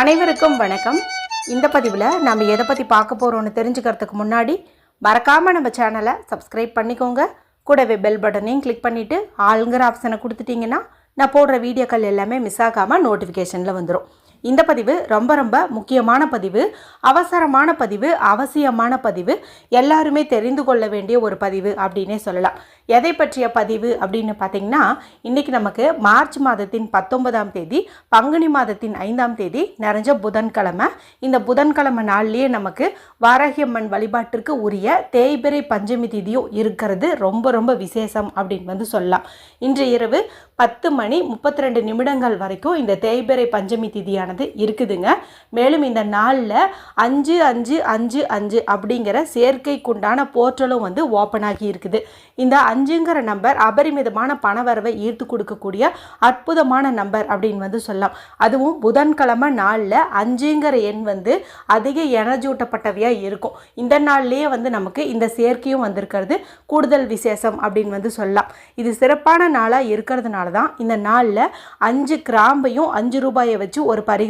அனைவருக்கும் வணக்கம். இந்த பதிவில் நம்ம எதை பற்றி பார்க்க போகிறோன்னு தெரிஞ்சுக்கிறதுக்கு முன்னாடி மறக்காமல் நம்ம சேனலை சப்ஸ்கிரைப் பண்ணிக்கோங்க. கூடவே பெல் பட்டனையும் கிளிக் பண்ணிவிட்டு ஆளுங்கிற ஆப்ஷனை கொடுத்துட்டிங்கன்னா நான் போடுற வீடியோக்கள் எல்லாமே மிஸ் ஆகாமல் நோட்டிஃபிகேஷனில் வந்துடும். இந்த பதிவு ரொம்ப ரொம்ப முக்கியமான பதிவு, அவசரமான பதிவு, அவசியமான பதிவு, எல்லாருமே தெரிந்து கொள்ள வேண்டிய ஒரு பதிவு அப்படின்னே சொல்லலாம். எதை பற்றிய பதிவு அப்படின்னு பார்த்தீங்கன்னா, இன்றைக்கி நமக்கு மார்ச் மாதத்தின் 19ஆம் தேதி, பங்குனி மாதத்தின் 5ஆம் தேதி நிறைஞ்ச புதன்கிழமை. இந்த புதன்கிழமை நாள்லேயே நமக்கு வாராகியம்மன் வழிபாட்டிற்கு உரிய தேய்பிறை பஞ்சமி திதியும் இருக்கிறது. ரொம்ப ரொம்ப விசேஷம் அப்படின்னு சொல்லலாம். இன்று இரவு 10:32 வரைக்கும் இந்த தேய்பிறை பஞ்சமி திதியானது இருக்குதுங்க. மேலும் இந்த நாளில் 5555 அப்படிங்கிற சேர்க்கைக்குண்டான போர்ட்டலும் ஓப்பன் ஆகி இருக்குது. இந்த 5ங்கிற நம்பர் அபரிமிதமான பணவரவை ஈர்த்து கொடுக்கக்கூடிய அற்புதமான நம்பர் அப்படின்னு சொல்லலாம். அதுவும் புதன்கிழமை நாளில் 5ங்கிற எண் அதிக எனர்ஜூட்டப்பட்டவையாக இருக்கும். இந்த நாள்லேயே நமக்கு இந்த சேர்க்கையும் வந்திருக்கிறது கூடுதல் விசேஷம் அப்படின்னு சொல்லலாம். இது சிறப்பான நாளாக இருக்கிறதுனால தான் இந்த நாளில் 5 கிராம்பையும் 5 ரூபாயை வச்சு ஒரு பரிகாரம்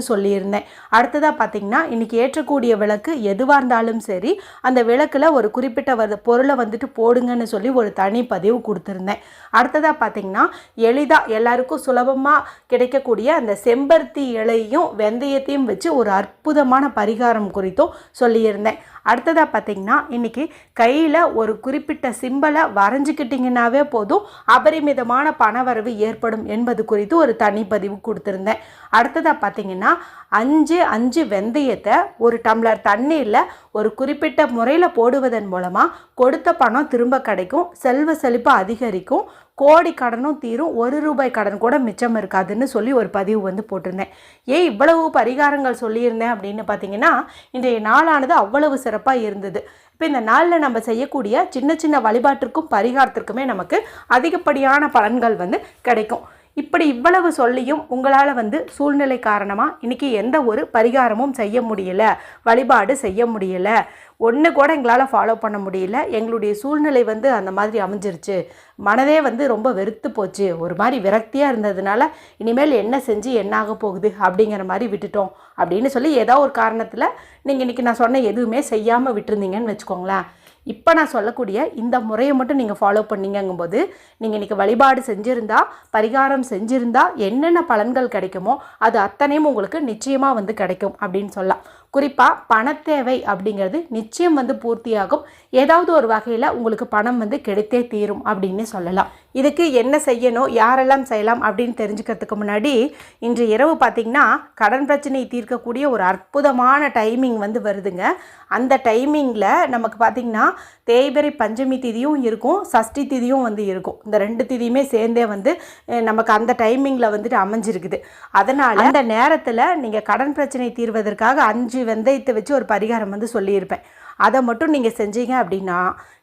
சொல்லியிருந்தேன். அடுத்ததாக பார்த்தீங்கன்னா, இன்னைக்கு ஏற்றக்கூடிய விளக்கு எதுவாக இருந்தாலும் சரி, அந்த விளக்கில் ஒரு குறிப்பிட்ட பொருளை போடுங்கன்னு சொல்லி ஒரு தனி பதிவு கொடுத்துருந்தேன். அடுத்ததாக பார்த்தீங்கன்னா, எளிதாக எல்லாருக்கும் சுலபமாக கிடைக்கக்கூடிய அந்த செம்பருத்தி இலையும் வெந்தயத்தையும் வச்சு ஒரு அற்புதமான பரிகாரம் குறித்தும் சொல்லியிருந்தேன். அடுத்ததாக பார்த்தீங்கன்னா, இன்றைக்கி கையில் ஒரு குறிப்பிட்ட சிம்பலை வரைஞ்சிக்கிட்டிங்கன்னாவே போதும், அபரிமிதமான பணவரவு ஏற்படும் என்பது குறித்து ஒரு தனிப்பதிவு கொடுத்துருந்தேன். அடுத்ததாக பார்த்தீங்கன்னா, 5 வெந்தயத்தை ஒரு டம்ளர் தண்ணீரில் ஒரு குறிப்பிட்ட முறையில் போடுவதன் மூலமாக கொடுத்த பணம் திரும்ப கிடைக்கும், செல்வ செழிப்பு அதிகரிக்கும், கோடி கடனும் தீரும், 1 ரூபாய் கடன் கூட மிச்சம் இருக்காதுன்னு சொல்லி ஒரு பதிவு போட்டிருந்தேன். ஏன் இவ்வளவு பரிகாரங்கள் சொல்லியிருந்தேன் அப்படின்னு பார்த்தீங்கன்னா, இன்றைய நாளானது அவ்வளவு சிறப்பாக இருந்தது. இப்போ இந்த நாளில் நம்ம செய்யக்கூடிய சின்ன சின்ன வழிபாட்டிற்கும் பரிகாரத்திற்குமே நமக்கு அதிகப்படியான பலன்கள் கிடைக்கும். இப்படி இவ்வளவு சொல்லியும் உங்களால் சூழ்நிலை காரணமாக இன்றைக்கி எந்த ஒரு பரிகாரமும் செய்ய முடியல, வழிபாடு செய்ய முடியலை, ஒன்று கூட எங்களால் ஃபாலோ பண்ண முடியல, எங்களுடைய சூழ்நிலை அந்த மாதிரி அமைஞ்சிருச்சு, மனதே ரொம்ப வெறுத்து போச்சு, ஒரு மாதிரி விரக்தியாக இருந்ததுனால இனிமேல் என்ன செஞ்சு என்னாக போகுது அப்படிங்கிற மாதிரி விட்டுட்டோம் அப்படின்னு சொல்லி ஏதோ ஒரு காரணத்தில் நீங்கள் இன்றைக்கி நான் சொன்ன எதுவுமே செய்யாமல் விட்டுருந்தீங்கன்னு வச்சுக்கோங்களேன். இப்போ நான் சொல்லக்கூடிய இந்த முறையை மட்டும் நீங்கள் ஃபாலோ பண்ணிங்கும்போது, நீங்கள் இன்றைக்கி வழிபாடு செஞ்சுருந்தா, பரிகாரம் செஞ்சுருந்தா என்னென்ன பலன்கள் கிடைக்குமோ அது அத்தனையும் உங்களுக்கு நிச்சயமாக கிடைக்கும் அப்படின்னு சொல்லலாம். குறிப்பாக பணத்தேவை அப்படிங்கிறது நிச்சயம் பூர்த்தியாகும். ஏதாவது ஒரு வகையில் உங்களுக்கு பணம் கிடைத்தே தீரும் அப்படின்னு சொல்லலாம். இதுக்கு என்ன செய்யணும், யாரெல்லாம் செய்யலாம் அப்படின்னு தெரிஞ்சுக்கிறதுக்கு முன்னாடி, இன்று இரவு பார்த்திங்கன்னா கடன் பிரச்சனை தீர்க்கக்கூடிய ஒரு அற்புதமான டைமிங் வருதுங்க. அந்த டைமிங்கில் நமக்கு பார்த்திங்கன்னா தேய்பிறை பஞ்சமி திதியும் இருக்கும், சஷ்டி திதியும் இருக்கும். இந்த 2 திதியுமே சேர்ந்தே நமக்கு அந்த டைமிங்கில் அமைஞ்சிருக்குது. அதனால் அந்த நேரத்தில் நீங்கள் கடன் பிரச்சனை தீர்வதற்காக 5 வெந்தயத்தை வச்சு ஒரு பரிகாரம் சொல்லியிருப்பேன். அதை மட்டும் நீங்கள் செஞ்சீங்க அப்படின்னா,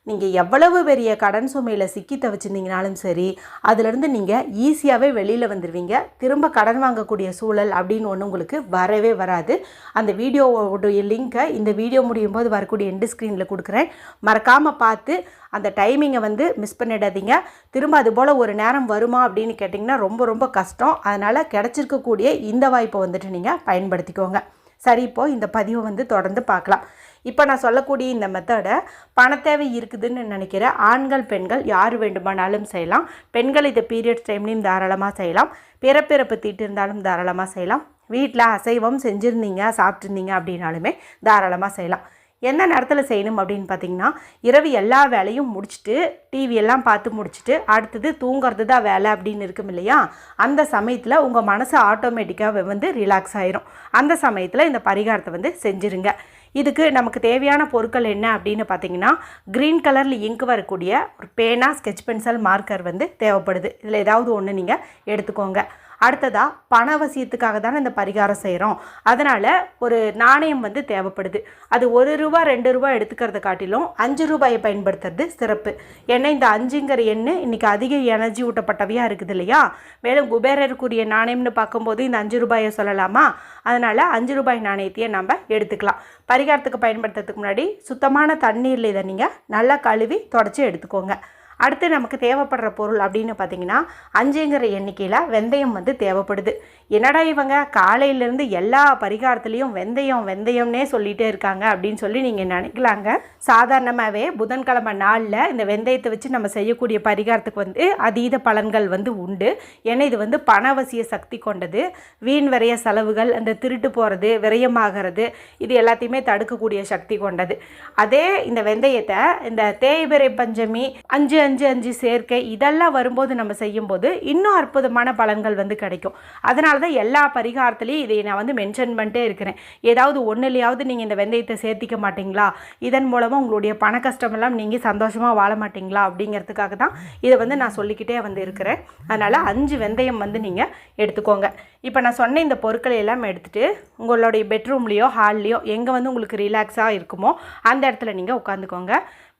நீங்கள் எவ்வளவு பெரிய கடன் சுமையில் சிக்கி தவிச்சிருந்தீங்கனாலும் சரி, அதிலிருந்து நீங்கள் ஈஸியாகவே வெளியில் வந்துடுவீங்க. திரும்ப கடன் வாங்கக்கூடிய சூழல் அப்படின்னு ஒன்று உங்களுக்கு வரவே வராது. அந்த வீடியோவுடைய லிங்க்கை இந்த வீடியோ முடியும் போது வரக்கூடிய எண்டு ஸ்க்ரீனில் கொடுக்குறேன். மறக்காமல் பார்த்து அந்த டைமிங்கை மிஸ் பண்ணிடாதீங்க. திரும்ப அதுபோல் ஒரு நேரம் வருமா அப்படின்னு கேட்டிங்கன்னா ரொம்ப ரொம்ப கஷ்டம். அதனால் கிடச்சிருக்கக்கூடிய இந்த வாய்ப்பை நீங்கள் பயன்படுத்திக்கோங்க. சரி, இப்போது இந்த பதிவை தொடர்ந்து பார்க்கலாம். இப்போ நான் சொல்லக்கூடிய இந்த மெத்தடை பணத்தேவை இருக்குதுன்னு நினைக்கிற ஆண்கள் பெண்கள் யார் வேண்டுமானாலும் செய்யலாம். பெண்கள் இதை பீரியட்ஸ் டைம்லையும் தாராளமாக செய்யலாம். பிறப்பிறப்பு தீட்டு இருந்தாலும் தாராளமாக செய்யலாம். வீட்டில் அசைவம் செஞ்சுருந்தீங்க, சாப்பிட்ருந்தீங்க அப்படின்னாலுமே தாராளமாக செய்யலாம். எந்த நேரத்தில் செய்யணும் அப்படின்னு பார்த்தீங்கன்னா, இரவு எல்லா வேலையும் முடிச்சுட்டு டிவியெல்லாம் பார்த்து முடிச்சுட்டு அடுத்தது தூங்கிறது தான் வேலை அப்படின்னு இருக்கும் இல்லையா, அந்த சமயத்தில் உங்கள் மனசு ஆட்டோமேட்டிக்காக ரிலாக்ஸ் ஆயிரும். அந்த சமயத்தில் இந்த பரிகாரத்தை செஞ்சுருங்க. இதுக்கு நமக்கு தேவையான பொருட்கள் என்ன அப்படின்னு பார்த்தீங்கன்னா, க்ரீன் கலரில் இங்கு வரக்கூடிய ஒரு பேனா, ஸ்கெட்ச் பென்சில், மார்க்கர் தேவைப்படுது. இதில் ஏதாவது ஒன்று நீங்கள் எடுத்துக்கோங்க. அடுத்ததாக பணவசியத்துக்காக தானே இந்த பரிகாரம் செய்கிறோம். அதனால் ஒரு நாணயம் தேவைப்படுது. அது 1 ரூபா 2 ரூபா எடுத்துக்கிறத காட்டிலும் 5 ரூபாயை பயன்படுத்துறது சிறப்பு. ஏன்னா இந்த 5ங்கிற எண்ணு இன்றைக்கி அதிக எனர்ஜி ஊட்டப்பட்டவையாக இருக்குது இல்லையா. மேலும் குபேரருக்குரிய நாணயம்னு பார்க்கும்போது இந்த 5 ரூபாயை சொல்லலாமா. அதனால் 5 ரூபாய் நாணயத்தையே நம்ம எடுத்துக்கலாம். பரிகாரத்துக்கு பயன்படுத்துறதுக்கு முன்னாடி சுத்தமான தண்ணீரில் இதை நீங்கள் நல்லா கழுவி தொடச்சி எடுத்துக்கோங்க. அடுத்து நமக்கு தேவைப்படுற பொருள் அப்படின்னு பார்த்தீங்கன்னா 5ங்கிற எண்ணிக்கையில் வெந்தயம் வந்து தேவைப்படுது. என்னடா இவங்க காலையிலேருந்து எல்லா பரிகாரத்துலேயும் வெந்தயம்னே சொல்லிகிட்டே இருக்காங்க அப்படின்னு சொல்லி நீங்கள் நினைக்கலாங்க. சாதாரணமாகவே புதன்கிழமை நாளில் இந்த வெந்தயத்தை வச்சு நம்ம செய்யக்கூடிய பரிகாரத்துக்கு வந்து அதீத பலன்கள் வந்து உண்டு. ஏன்னா இது வந்து பணவசிய சக்தி கொண்டது. வீண் விரைய செலவுகள், அந்த திருட்டு போகிறது, விரயமாகிறது, இது எல்லாத்தையுமே தடுக்கக்கூடிய சக்தி கொண்டது. அதே இந்த வெந்தயத்தை இந்த தேய்பிறை பஞ்சமி 5-5-5 சேர்க்கை இதெல்லாம் வரும்போது நம்ம செய்யும்போது இன்னும் அற்புதமான பலன்கள் வந்து கிடைக்கும். அதனால தான் எல்லா பரிகாரத்துலேயும் இதை நான் வந்து மென்ஷன் பண்ணிட்டே இருக்கிறேன். ஏதாவது ஒன்றுலையாவது நீங்கள் இந்த வெந்தயத்தை சேர்த்திக்க மாட்டிங்களா, இதன் மூலமாக உங்களுடைய பண கஷ்டமெல்லாம் நீங்கள் சந்தோஷமாக வாழ மாட்டிங்களா அப்படிங்கிறதுக்காக தான் இதை வந்து நான் சொல்லிக்கிட்டே வந்து இருக்கிறேன். அதனால் 5 வெந்தயம் வந்து நீங்கள் எடுத்துக்கோங்க. இப்போ நான் சொன்ன இந்த பொருட்களை எல்லாம் எடுத்துகிட்டு உங்களுடைய பெட்ரூம்லேயோ ஹால்லையோ எங்கே வந்து உங்களுக்கு ரிலாக்ஸாக இருக்குமோ அந்த இடத்துல நீங்கள் உட்காந்துக்கோங்க.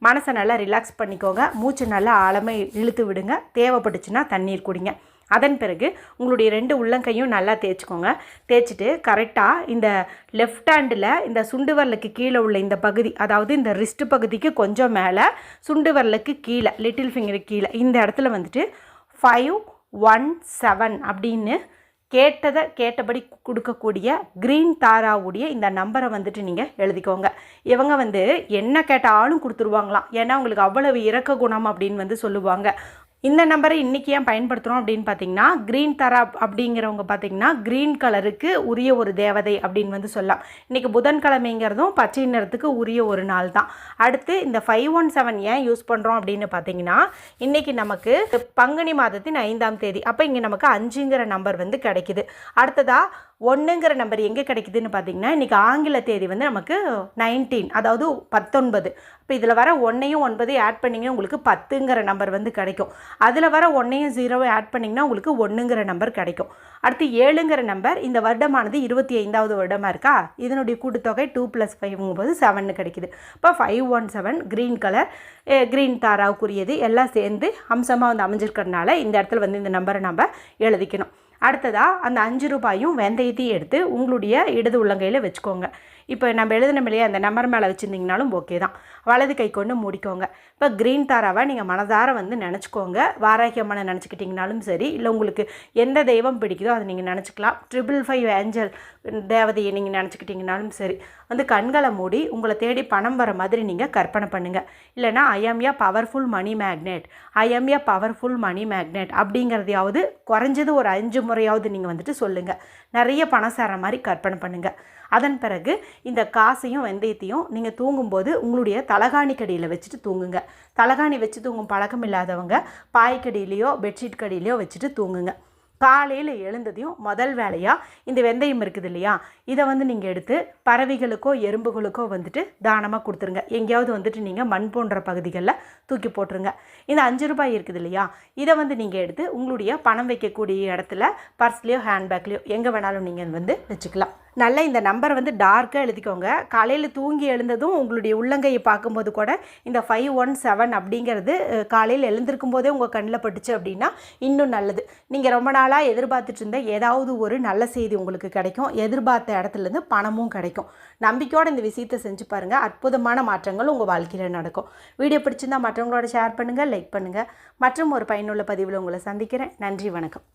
மனசை நல்லா ரிலாக்ஸ் பண்ணிக்கோங்க. மூச்சு நல்லா ஆழமாக இழுத்து விடுங்க. தேவைப்பட்டுச்சுன்னா தண்ணீர் குடிங்க. அதன் பிறகு உங்களுடைய 2 உள்ளங்கையும் நல்லா தேய்ச்சிக்கோங்க. தேய்ச்சிட்டு கரெக்டாக இந்த லெஃப்ட் ஹேண்டில் இந்த சுண்டு வரலுக்கு கீழே உள்ள இந்த பகுதி, அதாவது இந்த ரிஸ்ட் பகுதிக்கு கொஞ்சம் மேலே, சுண்டு வரலுக்கு கீழே, லிட்டில் ஃபிங்கருக்கு கீழே இந்த இடத்துல வந்துட்டு 517 அப்படின்னு கேட்டபடி கொடுக்கக்கூடிய க்ரீன் தாராவுடைய இந்த நம்பரை வந்துட்டு நீங்கள் எழுதிக்கோங்க. இவங்க வந்து என்ன கேட்டாலும் கொடுத்துருவாங்களாம். ஏன்னா உங்களுக்கு அவ்வளவு இரக்க குணம் அப்படின்னு வந்து சொல்லுவாங்க. இந்த நம்பரை இன்றைக்கி ஏன் பயன்படுத்துகிறோம் அப்படின்னு பார்த்தீங்கன்னா, க்ரீன் தாரா அப்படிங்கிறவங்க பார்த்திங்கன்னா க்ரீன் கலருக்கு உரிய ஒரு தேவதை அப்படின்னு வந்து சொல்லலாம். இன்றைக்கி புதன்கிழமைங்கிறதும் பச்சை நிறத்துக்கு உரிய ஒரு நாள் தான். அடுத்து இந்த 517 ஏன் யூஸ் பண்ணுறோம் அப்படின்னு பார்த்தீங்கன்னா, இன்றைக்கி நமக்கு பங்குனி மாதத்தின் 5ஆம் தேதி. அப்போ இங்கே நமக்கு 5ங்கிற நம்பர் வந்து கிடைக்குது. அடுத்ததாக 1ங்கிற நம்பர் எங்கே கிடைக்குதுன்னு பார்த்தீங்கன்னா, இன்றைக்கி ஆங்கில தேதி வந்து நமக்கு 19, அதாவது 19. இப்போ இதில் வர 1ஐயும் 9ஐயும் ஆட் பண்ணிங்கன்னா உங்களுக்கு 10ங்கிற நம்பர் வந்து கிடைக்கும். அதில் வர 1ஐயும் 0ஐயும் ஆட் பண்ணிங்கன்னா உங்களுக்கு 1ங்கிற நம்பர் கிடைக்கும். அடுத்து 7ங்கிற நம்பர், இந்த வருடமானது 25வது வருடமாக இருக்கா, இதனுடைய கூட்டுத்தொகை 2 + 5 7 கிடைக்குது. இப்போ 517 க்ரீன் கலர், க்ரீன் தாராவுக்குரியது எல்லாம் சேர்ந்து அம்சமாக வந்து அமைஞ்சிருக்கிறதுனால இந்த இடத்துல வந்து இந்த நம்பரை நம்ம எழுதிக்கணும். அடுத்ததாக அந்த 5 ரூபாயும் வெந்தயத்தையும் எடுத்து உங்களுடைய இடது உள்ளங்கையில் வச்சுக்கோங்க. இப்போ நம்ம எழுதின மேலேயே அந்த நம்பர் மேலே வச்சுருந்தீங்கனாலும் ஓகே தான். வலது கை கொண்டு மூடிக்கோங்க. இப்போ க்ரீன் தாராவை நீங்கள் மனதார வந்து நினச்சிக்கோங்க. வாராகி அம்மனை நினச்சிக்கிட்டிங்கனாலும் சரி, இல்லை உங்களுக்கு எந்த தெய்வம் பிடிக்குதோ அதை நீங்கள் நினச்சிக்கலாம். 555 ஏஞ்சல் தேவதையை நீங்கள் நினச்சிக்கிட்டிங்கனாலும் சரி, வந்து கண்களை மூடி உங்களை தேடி பணம் வர மாதிரி நீங்கள் கற்பனை பண்ணுங்கள். இல்லைனா ஐ ஆம் ஏ பவர்ஃபுல் மணி மேக்னெட், ஐ ஆம் ஏ பவர்ஃபுல் மணி மேக்னெட் அப்படிங்கிறதையாவது குறைஞ்சது ஒரு 5 முறையாவது நீங்கள் வந்துட்டு சொல்லுங்கள். நிறைய பணம் சேர மாதிரி கற்பனை பண்ணுங்கள். அதன் பிறகு இந்த காசையும் வெந்தயத்தையும் நீங்கள் தூங்கும்போது உங்களுடைய தலகாணிக்கடியில் வச்சுட்டு தூங்குங்க. தலகாணி வச்சு தூங்கும் பழக்கம் இல்லாதவங்க பாய்க்கடியிலையோ பெட்ஷீட் கடியிலையோ வச்சுட்டு தூங்குங்க. காலையில் எழுந்ததையும் முதல் வேலையாக இந்த வெந்தயம் இருக்குது இல்லையா, இதை வந்து நீங்கள் எடுத்து பறவைகளுக்கோ எறும்புகளுக்கோ வந்துட்டு தானமாக கொடுத்துருங்க. எங்கேயாவது வந்துட்டு நீங்கள் மண் போன்ற பகுதிகளில் தூக்கி போட்டுருங்க. இந்த 5 ரூபாய் இருக்குது இல்லையா, இதை வந்து நீங்கள் எடுத்து உங்களுடைய பணம் வைக்கக்கூடிய இடத்துல பர்ஸ்லேயோ ஹேண்ட்பேக்லேயோ எங்கே வேணாலும் நீங்கள் வந்து வச்சுக்கலாம். நல்ல இந்த நம்பரை வந்து டார்க்காக எழுதிக்கோங்க. காலையில் தூங்கி எழுந்ததும் உங்களுடைய உள்ளங்கையை பார்க்கும்போது கூட இந்த 517 அப்படிங்கிறது காலையில் எழுந்திருக்கும் போதே உங்கள் கண்ணில் பட்டுச்சு அப்படின்னா இன்னும் நல்லது. நீங்கள் ரொம்ப நாளாக எதிர்பார்த்துட்டு இருந்த ஏதாவது ஒரு நல்ல செய்தி உங்களுக்கு கிடைக்கும். எதிர்பார்த்த இடத்துலேருந்து பணமும் கிடைக்கும். நம்பிக்கையோடு இந்த விஷயத்தை செஞ்சு பாருங்கள். அற்புதமான மாற்றங்கள் உங்கள் வாழ்க்கையில் நடக்கும். வீடியோ பிடிச்சிருந்தால் மற்றவங்களோட ஷேர் பண்ணுங்கள், லைக் பண்ணுங்கள். மற்றும் ஒரு பயனுள்ள பதிவில் உங்களை சந்திக்கிறேன். நன்றி, வணக்கம்.